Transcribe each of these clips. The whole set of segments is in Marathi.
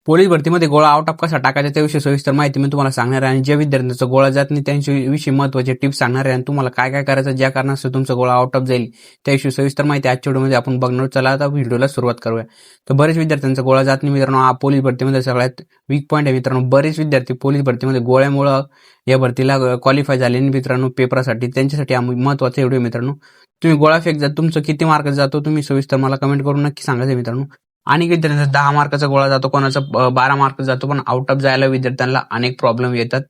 पोलीस भरतीमध्ये गोळा आउट ऑफ कसा टाकायचा त्याविषयी सविस्तर माहिती मी तुम्हाला सांगणार आहे आणि ज्या विद्यार्थ्यांचा गोळा जात नाही त्यांच्याविषयी महत्त्वाचे टिप्स सांगणार आहे आणि तुम्हाला काय काय करायचं ज्या कारणास्तव तुमचा गोळा आउट ऑफ जाईल त्याविषयी सविस्तर माहिती आजच्या व्हिडिओमध्ये आपण बघणार. चला आता व्हिडिओला सुरुवात करूया. तर बरेच विद्यार्थ्यांचा गोळा जात नाही मित्रांनो, हा पोलीस भरतीमध्ये सगळ्यात वीक पॉईंट आहे मित्रांनो. बरेच विद्यार्थी पोलीस भरतीमध्ये गोळ्यामुळं या भरतीला क्वालिफाय झाले मित्रांनो पेपरासाठी, त्यांच्यासाठी हा महत्त्वाचा व्हिडिओ मित्रांनो. तुम्ही गोळा फेक जात तुमचं किती मार्क जातो तुम्ही सविस्तर मला कमेंट करून नक्की सांगायचं मित्रांनो. अनेक विद्यार्थ्यांचा 10 मार्काचा गोळा जातो, कोणाचा 12 मार्क जातो, पण आउट ऑफ जायला विद्यार्थ्यांना अनेक प्रॉब्लेम येतात.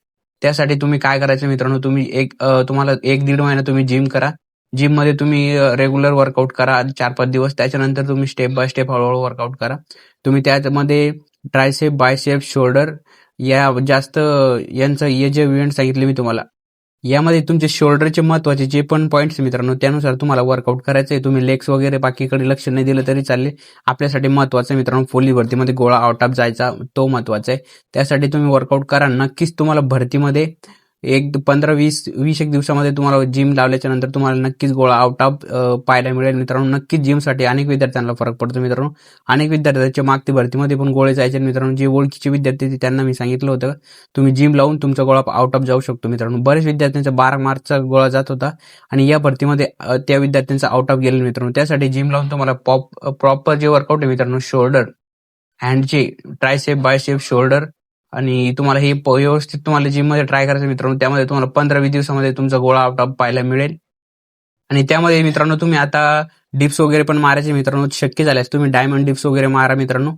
त्यासाठी तुम्ही काय करायचं मित्रांनो, तुम्ही तुम्हाला 1-1.5 महिना तुम्ही जिम करा. जिम मध्ये तुम्ही रेग्युलर वर्कआउट करा 4-5 दिवस. त्याच्यानंतर तुम्ही स्टेप बाय स्टेप हळूहळू वर्कआउट करा. तुम्ही त्यामध्ये ट्रायसेप, बायसेप, शोल्डर या जास्त यांचं हे जे इव्हेंट सांगितले मी तुम्हाला, यामध्ये तुमचे शोल्डरचे महत्वाचे जे पण पॉईंट्स मित्रांनो त्यानुसार तुम्हाला वर्कआउट करायचं आहे. तुम्ही लेग्स वगैरे बाकीकडे लक्ष नाही दिलं तरी चालले. आपल्यासाठी महत्वाचं मित्रांनो पोलीस भरतीमध्ये गोळा आउट ऑफ जायचा तो महत्वाचा आहे. त्यासाठी तुम्ही वर्कआउट करा. नक्कीच तुम्हाला भरतीमध्ये 15-20 एक दिवसामध्ये तुम्हाला जिम लावल्याच्या नंतर तुम्हाला नक्कीच गोळा आउट ऑफ पाहायला मिळेल मित्रांनो. नक्कीच जिमसाठी अनेक विद्यार्थ्यांना फरक पडतो मित्रांनो. अनेक विद्यार्थ्यांच्या मागती भरतीमध्ये पण गोळे जायचे मित्रांनो. जे ओळखीचे विद्यार्थी त्यांना मी सांगितलं होतं तुम्ही जिम लावून तुमचा गोळा आउट ऑफ जाऊ शकतो मित्रांनो. बरेच विद्यार्थ्यांचा 12 मार्चचा गोळा जात होता आणि या भरतीमध्ये त्या विद्यार्थ्यांचा आउट ऑफ गेले मित्रांनो. त्यासाठी जिम लावून तुम्हाला प्रॉपर जे वर्कआउट आहे मित्रांनो, शोल्डर, हँडचे, ट्रायसेप, बायसेप, शोल्डर आणि तुम्हाला हे व्यवस्थित तुम्हाला जिम मध्ये ट्राय करायचं मित्रांनो. त्यामध्ये तुम्हाला 15-20 दिवसामध्ये तुमचा गोळा आउट ऑफ पाहायला मिळेल. आणि त्यामध्ये मित्रांनो तुम्ही आता डिप्स वगैरे पण मारायचे मित्रांनो. शक्य झाल्यास तुम्ही डायमंड डिप्स वगैरे मारा मित्रांनो.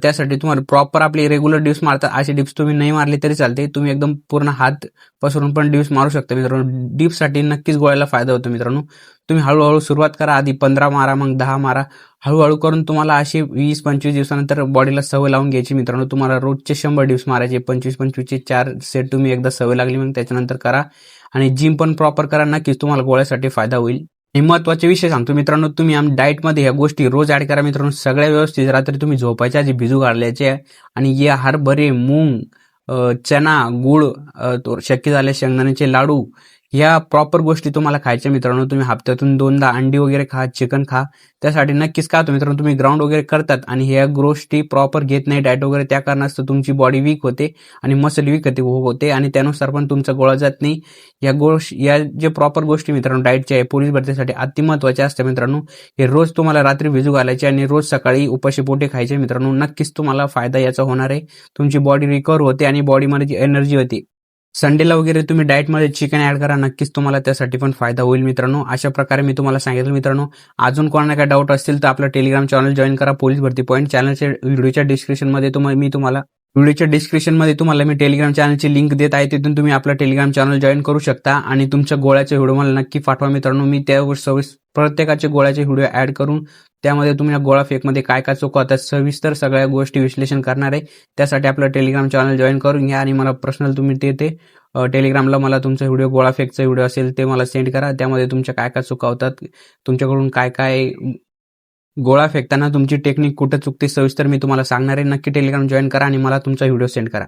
त्यासाठी तुम्हाला प्रॉपर आपले रेग्युलर डिप्स मारतात असे डिप्स तुम्ही नाही मारले तरी चालते. तुम्ही एकदम पूर्ण हात पसरून पण डिप्स मारू शकता मित्रांनो. डिप्ससाठी नक्कीच गोळ्याला फायदा होतो मित्रांनो. तुम्ही हळूहळू सुरुवात करा. आधी 15 मारा, मग 10 मारा. हळूहळू करून तुम्हाला अशी 20-25 दिवसानंतर बॉडीला सवय लावून घ्यायची मित्रांनो. तुम्हाला रोजचे 100 डिप्स मारायचे. 25-25चे 4 सेट तुम्ही एकदा सवय लागली मग त्याच्यानंतर करा. आणि जिम पण प्रॉपर करा. नक्कीच तुम्हाला गोळ्यासाठी फायदा होईल. हे महत्वाचे विषय सांगतो मित्रांनो. तुम्ही डाएटमध्ये ह्या गोष्टी रोज ऍड करा मित्रांनो. सगळ्या व्यवस्थित रात्री तुम्ही झोपायच्या आधी भिजू घालायचे आणि या हरभरे, मूग, चना, गुळ, शक्य झाले शेंगदाण्याचे लाडू, ह्या प्रॉपर गोष्टी तुम्हाला खायच्या मित्रांनो. तुम्ही हप्त्यातून 2दा अंडी वगैरे खा, चिकन खा. त्यासाठी नक्कीच का मित्रांनो तुम्ही ग्राउंड वगैरे करतात आणि ह्या गोष्टी प्रॉपर घेत नाही डाएट वगैरे, त्या कारणास्तव तुमची बॉडी वीक होते आणि मसल वीक होते आणि त्यानुसार पण तुमचा गोळा जात नाही. या जे प्रॉपर गोष्टी मित्रांनो डाएटच्या आहे पोलीस भरतीसाठी अति महत्वाच्या असतात मित्रांनो. हे रोज तुम्हाला रात्री भिजू घालायचे आणि रोज सकाळी उपाशी पोटे खायचे मित्रांनो. नक्कीच तुम्हाला फायदा याचा होणार आहे. तुमची बॉडी रिकवर होते आणि बॉडीमध्ये जी एनर्जी होती. संडेला वगैरे तुम्ही डाएटमध्ये चिकन ऍड करा. नक्कीच तुम्हाला त्यासाठी पण फायदा होईल मित्रांनो. अशा प्रकारे मी तुम्हाला सांगितलं मित्रांनो. अजून कोणाला काय डाऊट असतील तर आपलं टेलिग्राम चॅनल जॉईन करा. पोलीस भरती पॉईंट चॅनलच्या व्हिडिओच्या डिस्क्रिप्शनमध्ये मी टेलिग्राम चॅनलची लिंक देत आहे. तिथून तुम्ही आपलं टेलिग्राम चॅनल जॉईन करू शकता आणि तुमच्या गोळ्याचे व्हिडिओ मला नक्की पाठवा मित्रांनो. मी त्या प्रत्येकाचे गोळ्याचे व्हिडिओ ऍड करून त्यामध्ये तुम्ही गोळा फेकमध्ये काय काय चुकवतात सविस्तर सगळ्या गोष्टी विश्लेषण करणार आहे. त्यासाठी आपलं टेलिग्राम चॅनल जॉईन करून घ्या आणि मला पर्सनल तुम्ही ते टेलिग्रामला मला तुमचा व्हिडिओ गोळा फेकचा व्हिडिओ असेल ते मला सेंड करा. त्यामध्ये तुमच्या काय काय चुकवतात, तुमच्याकडून काय काय गोळा फेकताना तुमची टेक्निक कुठं चुकते सविस्तर मी तुम्हाला सांगणार आहे. नक्की टेलिग्राम जॉईन करा आणि मला तुमचा व्हिडिओ सेंड करा.